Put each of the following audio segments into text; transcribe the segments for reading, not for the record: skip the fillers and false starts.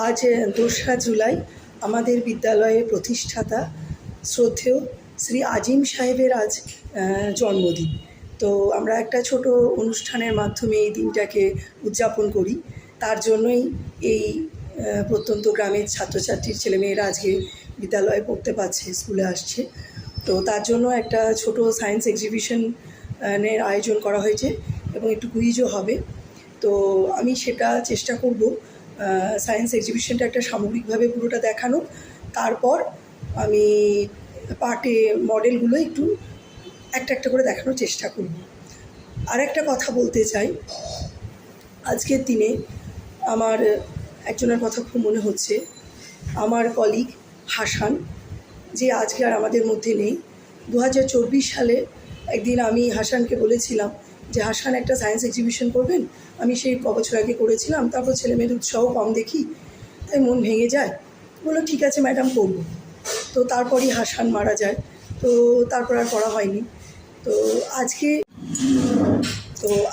আজ ২রা জুলাই আমাদের বিদ্যালয়ের প্রতিষ্ঠাতা শ্রদ্ধেয় শ্রী আজিম সাহেবের আজ জন্মদিন। তো আমরা একটা ছোট অনুষ্ঠানের মাধ্যমে এই দিনটাকে উদযাপন করি। তার জন্যই এই প্রত্যন্ত গ্রামের ছাত্রছাত্রীর ছেলেমেয়েরা আজকে বিদ্যালয়ে পড়তে পারছে, স্কুলে আসছে। তো তার জন্য একটা ছোট সায়েন্স এক্সিবিশনের আয়োজন করা হয়েছে এবং একটু কুইজও হবে। তো আমি সেটা চেষ্টা করব সায়েন্স এক্সিবিশনটা একটা সামগ্রিকভাবে পুরোটা দেখানো, তারপর আমি পার্টে মডেলগুলো একটু একটা একটা করে দেখানোর চেষ্টা করব। আর একটা কথা বলতে চাই, আজকের দিনে আমার একজনের কথা খুব মনে হচ্ছে, আমার কলিগ হাসান, যে আজকে আর আমাদের মধ্যে নেই। 2024 সালে একদিন আমি হাসানকে বলেছিলাম যে হাসান একটা সায়েন্স এক্সিবিশন করবেন। আমি সেই বছর আগে করেছিলাম, তারপর ছেলেমেয়েদের উৎসাহ কম দেখি, তাই মন ভেঙে যায়। বললো ঠিক আছে ম্যাডাম, করব। তো তারপরই হাসান মারা যায়, তো তারপর আর করা হয়নি। তো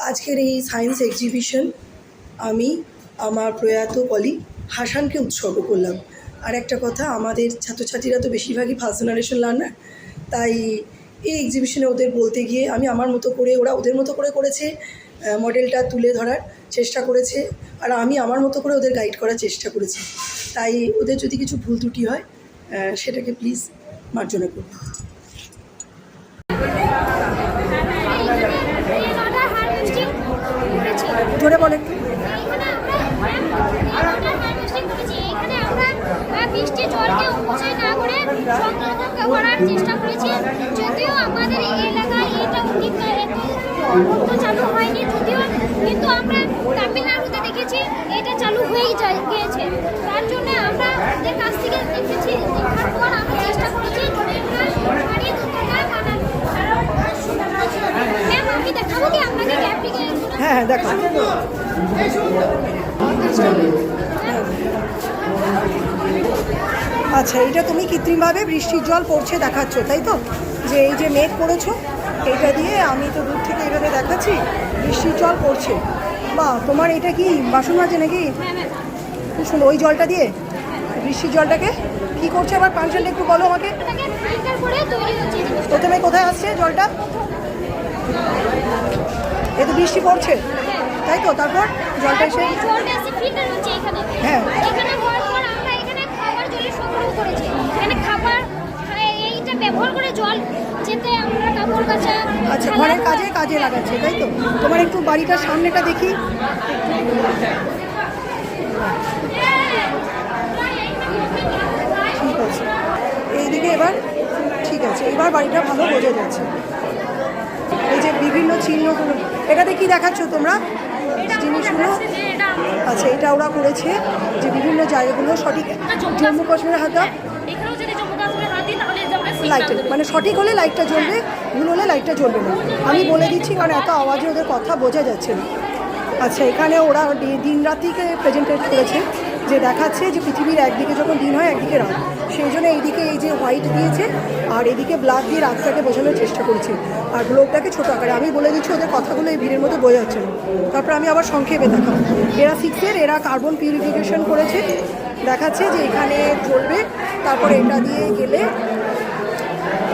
আজকের এই সায়েন্স এক্সিবিশন আমি আমার প্রয়াত কলিগ হাসানকে উৎসর্গ করলাম। আর একটা কথা, আমাদের ছাত্রছাত্রীরা তো বেশিরভাগই ফার্স্ট জেনারেশন লার্নার, তাই এই এক্সিবিশনে ওদের বলতে গিয়ে আমি আমার মতো করে, ওরা ওদের মতো করে করেছে, মডেলটা তুলে ধরার চেষ্টা করেছে, আর আমি আমার মতো করে ওদের গাইড করার চেষ্টা করেছি। তাই ওদের যদি কিছু ভুল ত্রুটি হয় সেটাকে প্লিজ মার্জনা করুন। ধরে বলে বৃষ্টি জলকে অপচয় না করে সংরক্ষণ করার চেষ্টা করেছি। যদিও আমাদের এলাকায় এটা চালু হয়নি, যদিও কিন্তু আমরা তামিলনাড়ুতে দেখেছি এটা চালু হয়েই গিয়েছে। তার জন্য আমরা ওদের কাছ থেকে দেখেছি, দেখার পর আমরা চেষ্টা করেছি ম্যাম আমি দেখাবো কি আপনাকে ক্যাম্পিংয়ে? হ্যাঁ দেখো। আচ্ছা, এটা তুমি কৃত্রিমভাবে বৃষ্টির জল পড়ছে দেখাচ্ছ, তাই তো? যে এই যে মেঘ করেছো, এইটা দিয়ে আমি তো দূর থেকে এইভাবে দেখাচ্ছি বৃষ্টির জল পড়ছে। বা তোমার এটা কি বাসন মাজে নাকি? শোনো, ওই জলটা দিয়ে বৃষ্টির জলটাকে কি করছে আবার ফাংশনটা একটু বলো আমাকে। প্রথমে কোথায় আসছে জলটা? এ তো বৃষ্টি পড়ছে, তাই তো? তারপর জলটা এসে হ্যাঁ আচ্ছা, ঘরের কাজে লাগাচ্ছে, তাই তো? তোমার একটু বাড়িটার সামনেটা দেখি। ঠিক আছে, এইদিকে এবার ঠিক আছে, এবার বাড়িটা ভালো বোঝা যাচ্ছে। এই যে বিভিন্ন চিহ্নগুলো, এটাতে কি দেখাচ্ছ তোমরা জিনিসগুলো? আচ্ছা, এটা ওরা করেছে যে বিভিন্ন জায়গাগুলো সঠিক, জম্মু কাশ্মীরের হাতা লাইট, মানে সঠিক হলে লাইটটা জ্বলবে, ভুল হলে লাইটটা জ্বলবে না। আমি বলে দিচ্ছি কারণ এত আওয়াজে ওদের কথা বোঝা যাচ্ছে না। আচ্ছা, এখানে ওরা দিন রাত্রিকে প্রেজেন্টেট করেছে, যে দেখাচ্ছে যে পৃথিবীর একদিকে যখন দিন হয় একদিকে রাত, সেই জন্য এইদিকে এই যে হোয়াইট দিয়েছে আর এদিকে ব্ল্যাক দিয়ে রাতটাকে বোঝানোর চেষ্টা করেছে, আর গ্লোবটাকে ছোটো আকারে। আমি বলে দিচ্ছি ওদের কথাগুলো এই ভিড়ের মধ্যে বোঝা যাচ্ছে না, তারপর আমি আবার সংক্ষেপে দেখাবো। এরা 6-এর, এরা কার্বন পিউরিফিকেশন করেছে, দেখাচ্ছে যে এখানে জ্বলবে, তারপরে এটা দিয়ে গেলে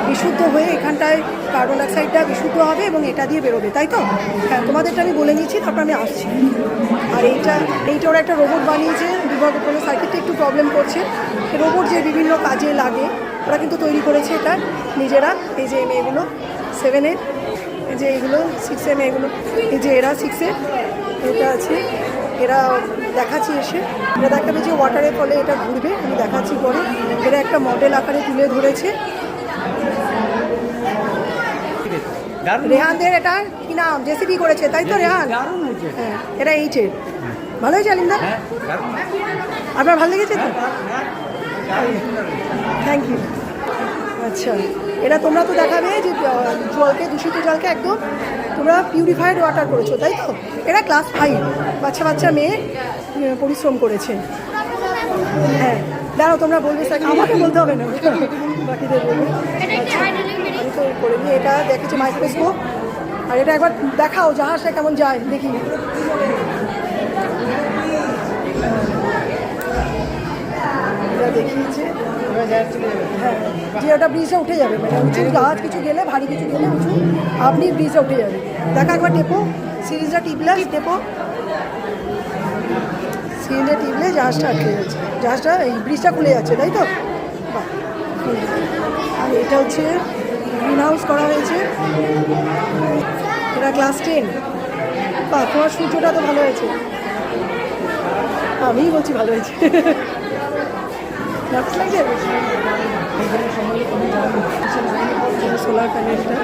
বিশুদ্ধ হয়ে এখানটায় কার্বন ডাইঅক্সাইডটা বিশুদ্ধ হবে এবং এটা দিয়ে বেরোবে, তাই তো? হ্যাঁ, তোমাদেরটা আমি বলে নিচ্ছি, তারপর আমি আসছি। আর এইটা ওরা একটা রোবট বানিয়েছে, বিভাগের সার্কিটটা একটু প্রবলেম করছে। রোবট যে বিভিন্ন কাজে লাগে ওরা কিন্তু তৈরি করেছে এটা নিজেরা। এই যে মেয়েগুলো 7-এর, এই যে এইগুলো 6-এর মেয়েগুলো, এই যে এরা 6-এর, এটা আছে। এরা দেখাচ্ছি এসে, এরা দেখাবে যে ওয়াটারের ফলে এটা ঘুরবে, আমি দেখাচ্ছি পরে। এরা একটা মডেল আকারে তুলে ধরেছে। রেহানদের এটা কি নাম, জেসিবি করেছে, তাই তো রেহান? হ্যাঁ, এটা 8-এর। ভালো হয়েছে আলিমদা? আপনার ভালো লেগেছে তো? Thank you. আচ্ছা, এটা তোমরা তো দেখাবে যে জলকে, দূষিত জলকে একদম তোমরা পিউরিফাইড ওয়াটার করেছো, তাই তো? এটা ক্লাস 5 বাচ্চা মেয়ে পরিশ্রম করেছে। হ্যাঁ, দাঁড়াও, তোমরা বলবে স্যার, আমাকে বলতে হবে না, বাকিদের বলবে। আচ্ছা, আমি তো করে নিয়ে এটা দেখেছি মাইক্রোস্কোপ, আর এটা একবার দেখাও জাহাজটা কেমন যায় দেখি। দেখিয়েছে। হ্যাঁ, যে ওটা ব্রিজে উঠে যাবে, মানে উঁচু জাহাজ কিছু গেলে, ভারী কিছু গেলে উঁচু আপনি ব্রিজে উঠে যাবে। দেখা একবার টেপো, সিরিজটা টিপলে টেপো, সিরিজটা টিপলে জাহাজটা আটকে যাচ্ছে, জাহাজটা এই ব্রিজটা খুলে যাচ্ছে, তাই তো? বাহ, আর এটা হচ্ছে গ্রিন হাউস করা হয়েছে, এটা ক্লাস 10। বা তোমার সূর্যটা তো ভালো হয়েছে, আমিই বলছি ভালো হয়েছে। নার্স লাগছে সোলার প্যানেলটা,